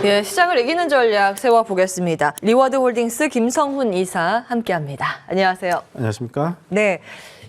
예, 시장을 이기는 전략 세워보겠습니다. 리워드홀딩스 김성훈 이사 함께합니다. 안녕하세요. 안녕하십니까? 네,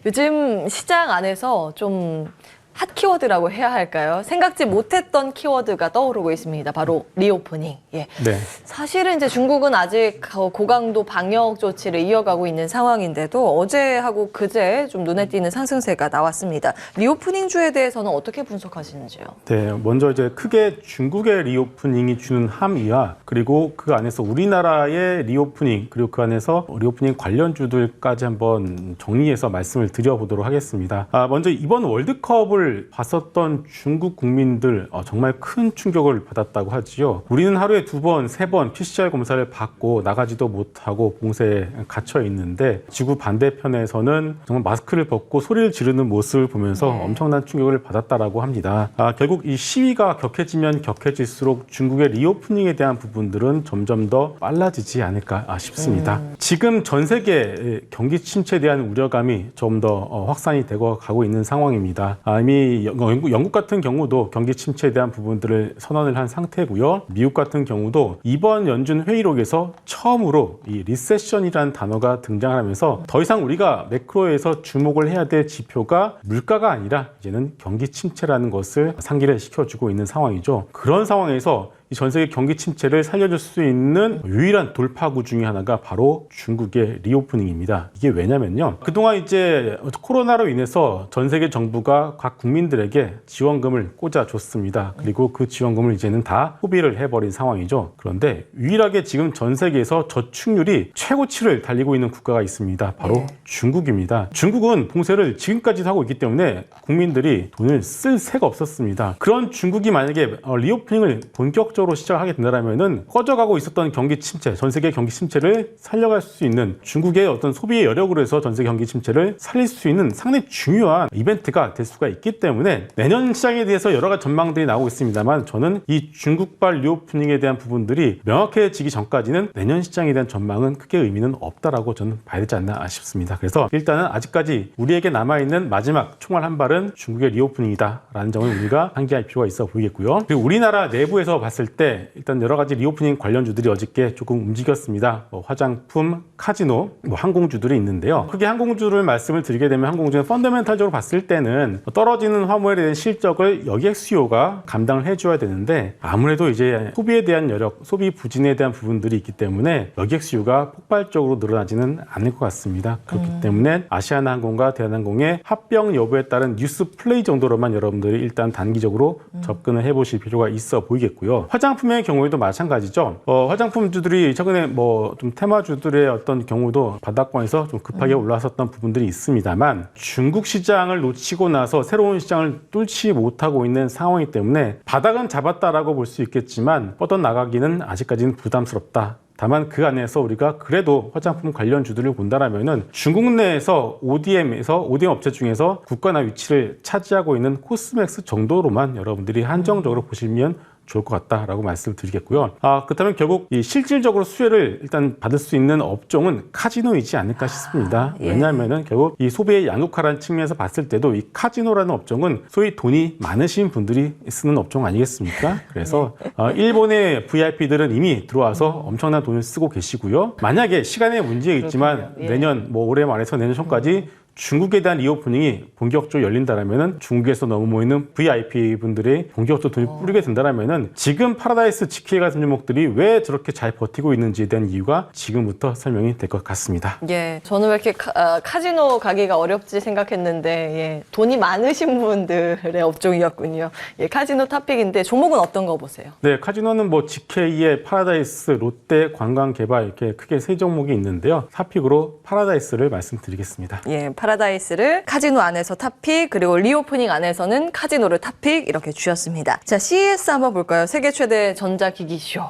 요즘 시장 안에서 좀 핫 키워드라고 해야 할까요? 생각지 못했던 키워드가 떠오르고 있습니다. 바로 리오프닝. 예. 네. 사실은 이제 중국은 아직 고강도 방역 조치를 이어가고 있는 상황인데도 어제하고 그제 좀 눈에 띄는 상승세가 나왔습니다. 리오프닝주에 대해서는 어떻게 분석하시는지요? 네, 먼저 이제 크게 중국의 리오프닝이 주는 함의와 그리고 그 안에서 우리나라의 리오프닝 그리고 그 안에서 리오프닝 관련주들까지 한번 정리해서 말씀을 드려보도록 하겠습니다. 먼저 이번 월드컵을 봤었던 중국 국민들 정말 큰 충격을 받았다고 하지요. 우리는 하루에 2번, 3번 PCR 검사를 받고 나가지도 못하고 봉쇄에 갇혀 있는데 지구 반대편에서는 정말 마스크를 벗고 소리를 지르는 모습을 보면서 엄청난 충격을 받았다라고 합니다. 결국 이 시위가 격해지면 격해질수록 중국의 리오프닝에 대한 부분들은 점점 더 빨라지지 않을까 싶습니다. 지금 전 세계 경기 침체에 대한 우려감이 좀 더 확산이 되고 가고 있는 상황입니다. 이미 영국 같은 경우도 경기 침체에 대한 부분들을 선언을 한 상태고요. 미국 같은 경우도 이번 연준 회의록에서 처음으로 이 리세션이라는 단어가 등장하면서 더 이상 우리가 매크로에서 주목을 해야 될 지표가 물가가 아니라 이제는 경기 침체라는 것을 상기를 시켜주고 있는 상황이죠. 그런 상황에서 전 세계 경기 침체를 살려줄 수 있는 유일한 돌파구 중에 하나가 바로 중국의 리오프닝입니다. 이게 왜냐면요. 그동안 이제 코로나로 인해서 전 세계 정부가 각 국민들에게 지원금을 꽂아줬습니다. 그리고 그 지원금을 이제는 다 소비를 해버린 상황이죠. 그런데 유일하게 지금 전 세계에서 저축률이 최고치를 달리고 있는 국가가 있습니다. 바로 중국입니다. 중국은 봉쇄를 지금까지도 하고 있기 때문에 국민들이 돈을 쓸 새가 없었습니다. 그런 중국이 만약에 리오프닝을 본격적으로 시작하게 된다면은 꺼져가고 있었던 경기 침체, 전 세계 경기 침체를 살려갈 수 있는 중국의 어떤 소비의 여력으로 해서 전 세계 경기 침체를 살릴 수 있는 상당히 중요한 이벤트가 될 수가 있기 때문에 내년 시장에 대해서 여러 가지 전망들이 나오고 있습니다만 저는 이 중국발 리오프닝에 대한 부분들이 명확해지기 전까지는 내년 시장에 대한 전망은 크게 의미는 없다라고 저는 봐야 되지 않나 싶습니다. 그래서 일단은 아직까지 우리에게 남아있는 마지막 총알 한 발은 중국의 리오프닝이다라는 점을 우리가 상기할 필요가 있어 보이겠고요. 그리고 우리나라 내부에서 봤을 때 일단 여러 가지 리오프닝 관련주들이 어저께 조금 움직였습니다. 화장품, 카지노, 항공주들이 있는데요. 크게 항공주를 말씀을 드리게 되면 항공주는 펀더멘탈적으로 봤을 때는 떨어지는 화물에 대한 실적을 여객 수요가 감당을 해줘야 되는데 아무래도 이제 소비에 대한 여력, 소비 부진에 대한 부분들이 있기 때문에 여객 수요가 폭발적으로 늘어나지는 않을 것 같습니다. 그렇기 때문에 아시아나항공과 대한항공의 합병 여부에 따른 뉴스 플레이 정도로만 여러분들이 일단 단기적으로 접근을 해보실 필요가 있어 보이겠고요. 화장품의 경우에도 마찬가지죠. 화장품주들이 최근에 좀 테마주들의 어떤 경우도 바닥권에서 좀 급하게 올라섰던 부분들이 있습니다만 중국 시장을 놓치고 나서 새로운 시장을 뚫지 못하고 있는 상황이기 때문에 바닥은 잡았다라고 볼 수 있겠지만 뻗어나가기는 아직까지는 부담스럽다. 다만 그 안에서 우리가 그래도 화장품 관련주들을 본다라면은 중국 내에서 ODM 업체 중에서 국가나 위치를 차지하고 있는 코스맥스 정도로만 여러분들이 한정적으로 보시면 좋을 것 같다라고 말씀을 드리겠고요. 그렇다면 결국 이 실질적으로 수혜를 일단 받을 수 있는 업종은 카지노이지 않을까 싶습니다. 왜냐하면은 결국 이 소비의 양극화라는 측면에서 봤을 때도 이 카지노라는 업종은 소위 돈이 많으신 분들이 쓰는 업종 아니겠습니까? 그래서 일본의 VIP들은 이미 들어와서 엄청난 돈을 쓰고 계시고요. 만약에 시간의 문제가 있지만 내년 올해 말에서 내년 초까지 중국에 대한 리오프닝이 본격적으로 열린다라면은 중국에서 너무 모이는 VIP 분들이 본격적으로 돈을 뿌리게 된다라면은 지금 파라다이스 GK 같은 종목들이 왜 저렇게 잘 버티고 있는지에 대한 이유가 지금부터 설명이 될 것 같습니다. 예, 저는 왜 이렇게 카지노 가기가 어렵지 생각했는데 돈이 많으신 분들의 업종이었군요. 카지노 탑픽인데 종목은 어떤 거 보세요? 네, 카지노는 GK의 파라다이스, 롯데, 관광개발 이렇게 크게 세 종목이 있는데요. 탑픽으로 파라다이스를 말씀드리겠습니다. 파라다이스를 카지노 안에서 탑픽, 그리고 리오프닝 안에서는 카지노를 탑픽 이렇게 주셨습니다. 자, CES 한번 볼까요? 세계 최대 전자기기쇼.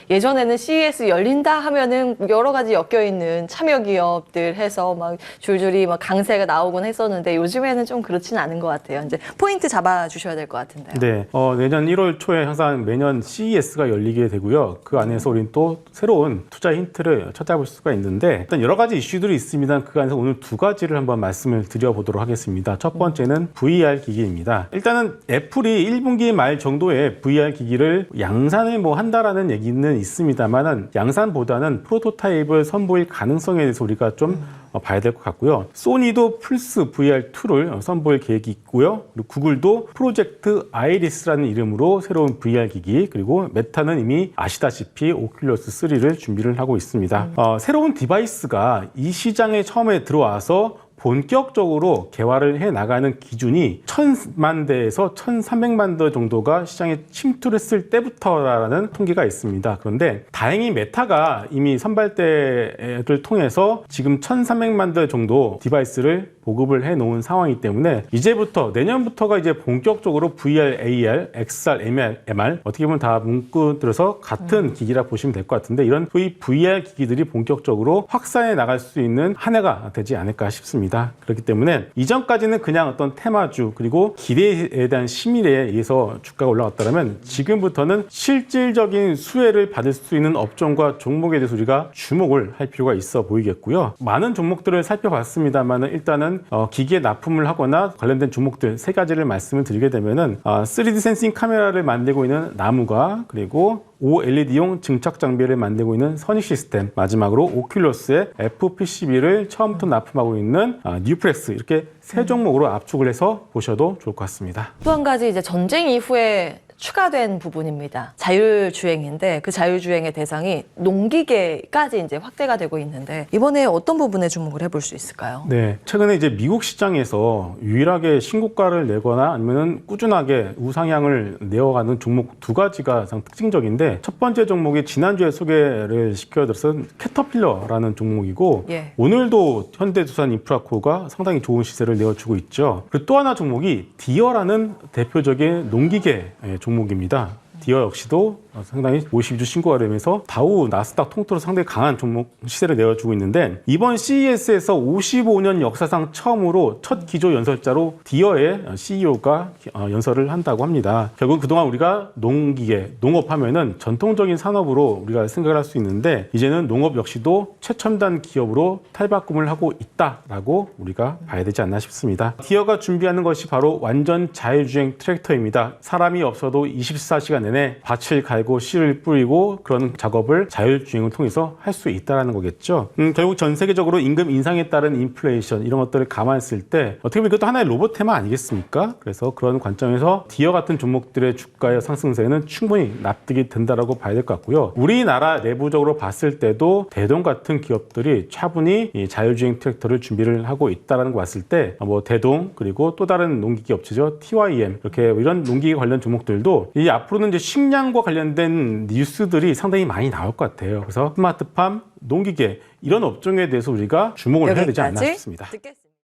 예전에는 CES 열린다 하면은 여러 가지 엮여있는 참여 기업들 해서 줄줄이 강세가 나오곤 했었는데 요즘에는 좀 그렇진 않은 것 같아요. 이제 포인트 잡아주셔야 될 것 같은데요. 네, 내년 1월 초에 항상 매년 CES가 열리게 되고요. 그 안에서 우리는 또 새로운 투자 힌트를 찾아볼 수가 있는데 일단 여러 가지 이슈들이 있습니다. 그 안에서 오늘 두 가지를 한번 한번 말씀을 드려보도록 하겠습니다. 첫 번째는 VR 기기입니다. 일단은 애플이 1분기 말 정도에 VR 기기를 양산을 한다라는 얘기는 있습니다만은 양산보다는 프로토타입을 선보일 가능성에 대해서 우리가 좀 봐야 될 것 같고요. 소니도 플스 VR2를 선보일 계획이 있고요. 그리고 구글도 프로젝트 아이리스라는 이름으로 새로운 VR 기기, 그리고 메타는 이미 아시다시피 오큘러스 3를 준비를 하고 있습니다. 새로운 디바이스가 이 시장에 처음에 들어와서 본격적으로 개발을 해나가는 기준이 1000만 대에서 1300만 대 정도가 시장에 침투를 했을 때부터라는 통계가 있습니다. 그런데 다행히 메타가 이미 선발대를 통해서 지금 1300만 대 정도 디바이스를 보급을 해놓은 상황이기 때문에 이제부터 내년부터가 이제 본격적으로 VR, AR, XR, MR 어떻게 보면 다 문구들어서 같은 기기라 보시면 될 것 같은데 이런 VR 기기들이 본격적으로 확산해 나갈 수 있는 한 해가 되지 않을까 싶습니다. 그렇기 때문에 이전까지는 그냥 어떤 테마주 그리고 기대에 대한 심의에 의해서 주가가 올라갔다면 지금부터는 실질적인 수혜를 받을 수 있는 업종과 종목에 대해서 우리가 주목을 할 필요가 있어 보이겠고요. 많은 종목들을 살펴봤습니다만 일단은 기기에 납품을 하거나 관련된 종목들 세 가지를 말씀을 드리게 되면은 3D 센싱 카메라를 만들고 있는 나무가, 그리고 OLED용 증착 장비를 만들고 있는 선익 시스템, 마지막으로 오큘러스의 FPCB를 처음부터 납품하고 있는 뉴프렉스, 이렇게 세 종목으로 압축을 해서 보셔도 좋을 것 같습니다. 또 한 가지 이제 전쟁 이후에 추가된 부분입니다. 자율주행인데 그 자율주행의 대상이 농기계까지 이제 확대가 되고 있는데 이번에 어떤 부분에 주목을 해볼 수 있을까요? 네, 최근에 이제 미국 시장에서 유일하게 신고가를 내거나 아니면은 꾸준하게 우상향을 내어가는 종목 두 가지가 가장 특징적인데, 첫 번째 종목이 지난주에 소개를 시켜드렸던 캐터필러라는 종목이고 예. 오늘도 현대두산인프라코가 상당히 좋은 시세를 내어주고 있죠. 그리고 또 하나 종목이 디어라는 대표적인 농기계 종목입니다. 디어 역시도 상당히 52주 신고가 되면서 다우 나스닥 통틀어 상당히 강한 종목 시세를 내어주고 있는데, 이번 CES에서 55년 역사상 처음으로 첫 기조 연설자로 디어의 CEO가 연설을 한다고 합니다. 결국 그동안 우리가 농기계, 농업하면은 전통적인 산업으로 우리가 생각을 할 수 있는데 이제는 농업 역시도 최첨단 기업으로 탈바꿈을 하고 있다라고 우리가 봐야 되지 않나 싶습니다. 디어가 준비하는 것이 바로 완전 자율주행 트랙터입니다. 사람이 없어도 24시간 내내 밭을 갈고 씨를 뿌리고 그런 작업을 자율주행을 통해서 할 수 있다는 거겠죠. 결국 전 세계적으로 임금 인상에 따른 인플레이션 이런 것들을 감안했을 때 어떻게 보면 이것도 하나의 로봇 테마 아니겠습니까? 그래서 그런 관점에서 디어 같은 종목들의 주가의 상승세는 충분히 납득이 된다라고 봐야 될 것 같고요. 우리나라 내부적으로 봤을 때도 대동 같은 기업들이 차분히 이 자율주행 트랙터를 준비를 하고 있다는 거 봤을 때 대동, 그리고 또 다른 농기계 업체죠, TYM, 이렇게 이런 농기계 관련 종목들도 이 앞으로는 이제 식량과 관련된 뉴스들이 상당히 많이 나올 것 같아요. 그래서 스마트팜, 농기계 이런 업종에 대해서 우리가 주목을 해야 되지 않나 싶습니다. 듣겠습니다.